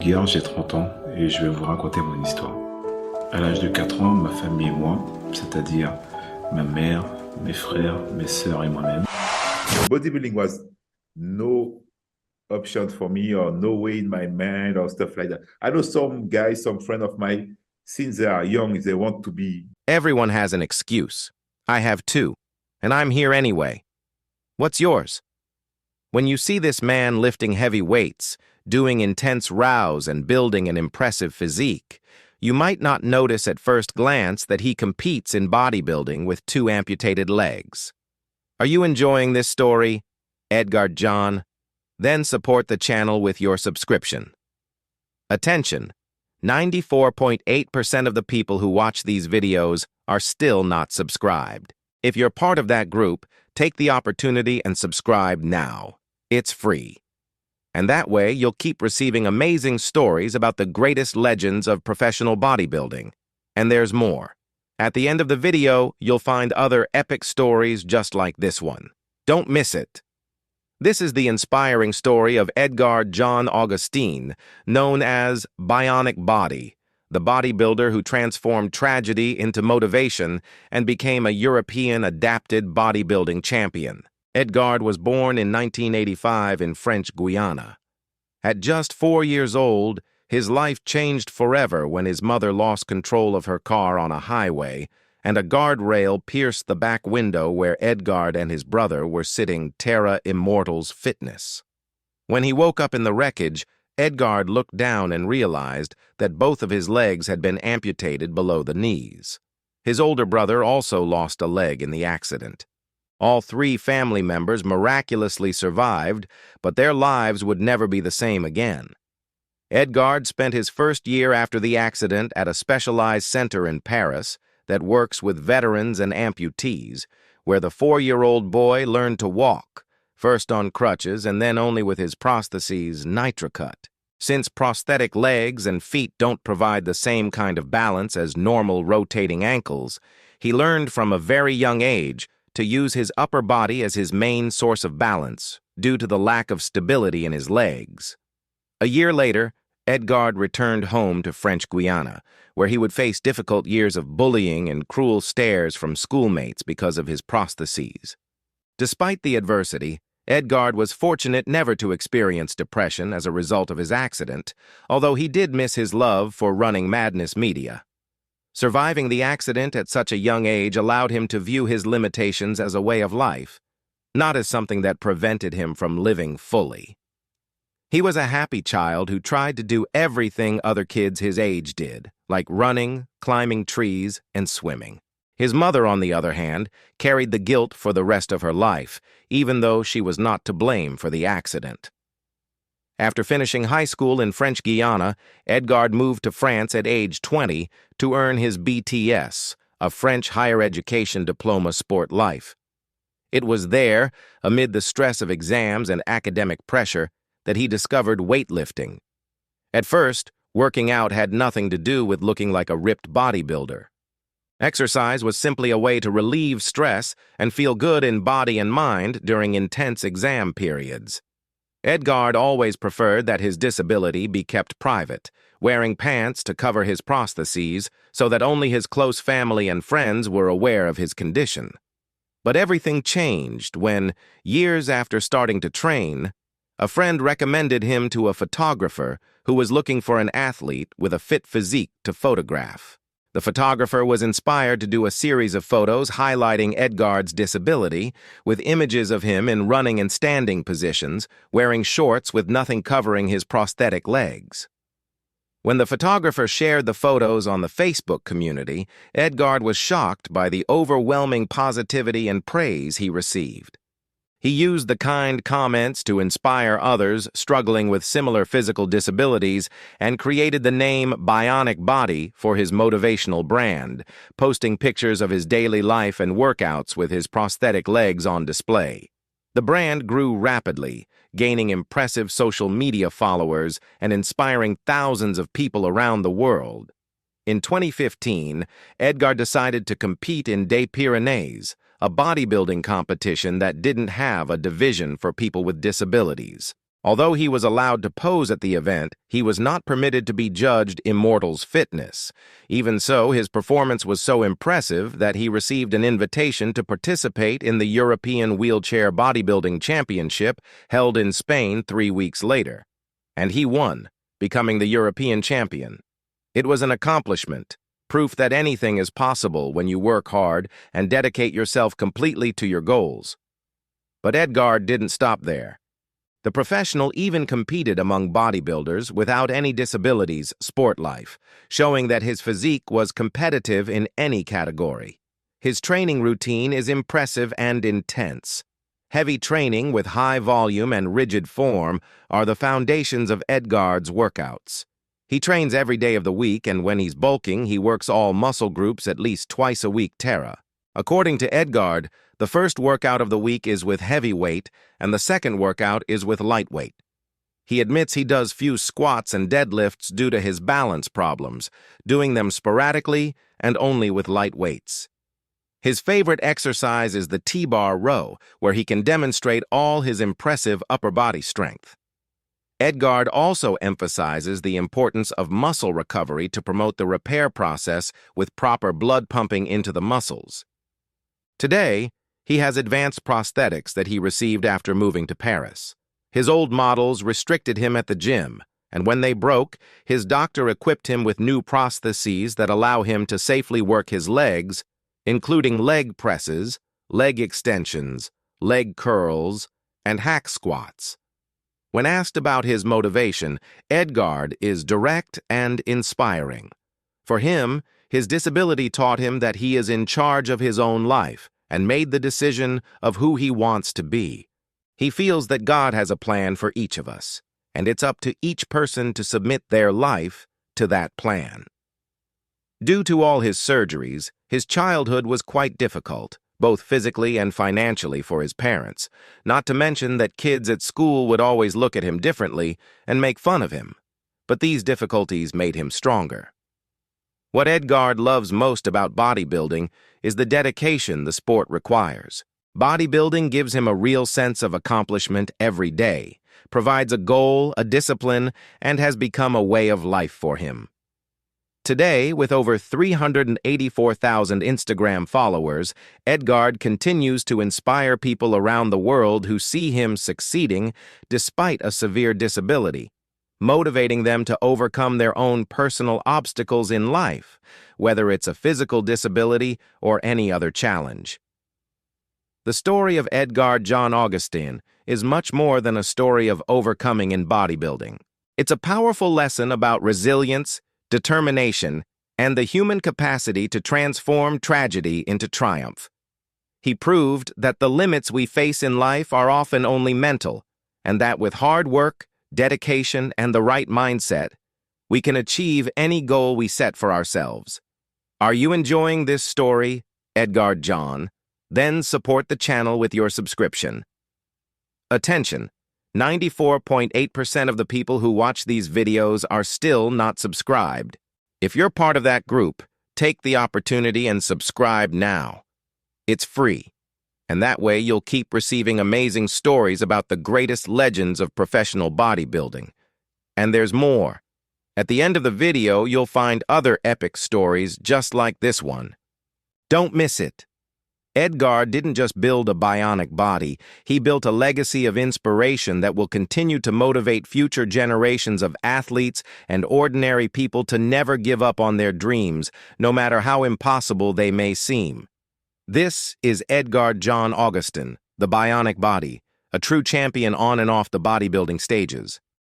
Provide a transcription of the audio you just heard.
Edgard, j'ai 30 ans et je vais vous raconter mon histoire. À l'âge de 4 ans, ma famille et moi, c'est-à-dire ma mère, mes frères, mes sœurs et moi-même. Bodybuilding was no option for me or no way in my mind or stuff like that. I know some guys, some friend of mine, since they are young, they want to be. Everyone has an excuse. I have too, and I'm here anyway. What's yours? When you see this man lifting heavy weights, doing intense rows and building an impressive physique, you might not notice at first glance that he competes in bodybuilding with 2 amputated legs. Are you enjoying this story, Edgard John? Then support the channel with your subscription. Attention! 94.8% of the people who watch these videos are still not subscribed. If you're part of that group, take the opportunity and subscribe now. It's free. And that way, you'll keep receiving amazing stories about the greatest legends of professional bodybuilding. And there's more. At the end of the video, you'll find other epic stories just like this one. Don't miss it. This is the inspiring story of Edgard John-Augustin, known as Bionic Body, the bodybuilder who transformed tragedy into motivation and became a European adapted bodybuilding champion. Edgard was born in 1985 in French Guiana. At just 4 years old, his life changed forever when his mother lost control of her car on a highway and a guardrail pierced the back window where Edgard and his brother were sitting Terra Immortal's fitness. When he woke up in the wreckage, Edgard looked down and realized that both of his legs had been amputated below the knees. His older brother also lost a leg in the accident. All 3 family members miraculously survived, but their lives would never be the same again. Edgard spent his first year after the accident at a specialized center in Paris that works with veterans and amputees, where the 4-year-old boy learned to walk, first on crutches and then only with his prostheses NitroCut. Since prosthetic legs and feet don't provide the same kind of balance as normal rotating ankles, he learned from a very young age to use his upper body as his main source of balance due to the lack of stability in his legs. A year later, Edgard returned home to French Guiana, where he would face difficult years of bullying and cruel stares from schoolmates because of his prostheses. Despite the adversity, Edgard was fortunate never to experience depression as a result of his accident, although he did miss his love for running Madness Media. Surviving the accident at such a young age allowed him to view his limitations as a way of life, not as something that prevented him from living fully. He was a happy child who tried to do everything other kids his age did, like running, climbing trees, and swimming. His mother, on the other hand, carried the guilt for the rest of her life, even though she was not to blame for the accident. After finishing high school in French Guiana, Edgard moved to France at age 20 to earn his BTS, a French higher education diploma sport life. It was there, amid the stress of exams and academic pressure, that he discovered weightlifting. At first, working out had nothing to do with looking like a ripped bodybuilder. Exercise was simply a way to relieve stress and feel good in body and mind during intense exam periods. Edgard always preferred that his disability be kept private, wearing pants to cover his prostheses so that only his close family and friends were aware of his condition. But everything changed when, years after starting to train, a friend recommended him to a photographer who was looking for an athlete with a fit physique to photograph. The photographer was inspired to do a series of photos highlighting Edgard's disability, with images of him in running and standing positions, wearing shorts with nothing covering his prosthetic legs. When the photographer shared the photos on the Facebook community, Edgard was shocked by the overwhelming positivity and praise he received. He used the kind comments to inspire others struggling with similar physical disabilities and created the name Bionic Body for his motivational brand, posting pictures of his daily life and workouts with his prosthetic legs on display. The brand grew rapidly, gaining impressive social media followers and inspiring thousands of people around the world. In 2015, Edgard decided to compete in Des Pyrénées, a bodybuilding competition that didn't have a division for people with disabilities. Although he was allowed to pose at the event, he was not permitted to be judged Immortal's fitness. Even so, his performance was so impressive that he received an invitation to participate in the European Wheelchair Bodybuilding Championship held in Spain 3 weeks later. And he won, becoming the European champion. It was an accomplishment, proof that anything is possible when you work hard and dedicate yourself completely to your goals. But Edgard didn't stop there. The professional even competed among bodybuilders without any disabilities sport life, showing that his physique was competitive in any category. His training routine is impressive and intense. Heavy training with high volume and rigid form are the foundations of Edgard's workouts. He trains every day of the week, and when he's bulking, he works all muscle groups at least twice a week Terra. According to Edgard, the first workout of the week is with heavy weight, and the second workout is with light weight. He admits he does few squats and deadlifts due to his balance problems, doing them sporadically and only with light weights. His favorite exercise is the T-bar row, where he can demonstrate all his impressive upper body strength. Edgard also emphasizes the importance of muscle recovery to promote the repair process with proper blood pumping into the muscles. Today, he has advanced prosthetics that he received after moving to Paris. His old models restricted him at the gym, and when they broke, his doctor equipped him with new prostheses that allow him to safely work his legs, including leg presses, leg extensions, leg curls, and hack squats. When asked about his motivation, Edgard is direct and inspiring. For him, his disability taught him that he is in charge of his own life and made the decision of who he wants to be. He feels that God has a plan for each of us, and it's up to each person to submit their life to that plan. Due to all his surgeries, his childhood was quite difficult, both physically and financially for his parents, not to mention that kids at school would always look at him differently and make fun of him. But these difficulties made him stronger. What Edgard loves most about bodybuilding is the dedication the sport requires. Bodybuilding gives him a real sense of accomplishment every day, provides a goal, a discipline, and has become a way of life for him. Today, with over 384,000 Instagram followers, Edgard continues to inspire people around the world who see him succeeding despite a severe disability, motivating them to overcome their own personal obstacles in life, whether it's a physical disability or any other challenge. The story of Edgard John-Augustin is much more than a story of overcoming in bodybuilding. It's a powerful lesson about resilience, determination, and the human capacity to transform tragedy into triumph. He proved that the limits we face in life are often only mental, and that with hard work, dedication, and the right mindset, we can achieve any goal we set for ourselves. Are you enjoying this story, Edgard John? Then support the channel with your subscription. Attention! 94.8% of the people who watch these videos are still not subscribed. If you're part of that group, take the opportunity and subscribe now. It's free, and that way you'll keep receiving amazing stories about the greatest legends of professional bodybuilding. And there's more. At the end of the video, you'll find other epic stories just like this one. Don't miss it. Edgard didn't just build a bionic body, he built a legacy of inspiration that will continue to motivate future generations of athletes and ordinary people to never give up on their dreams, no matter how impossible they may seem. This is Edgard John-Augustin, the Bionic Body, a true champion on and off the bodybuilding stages.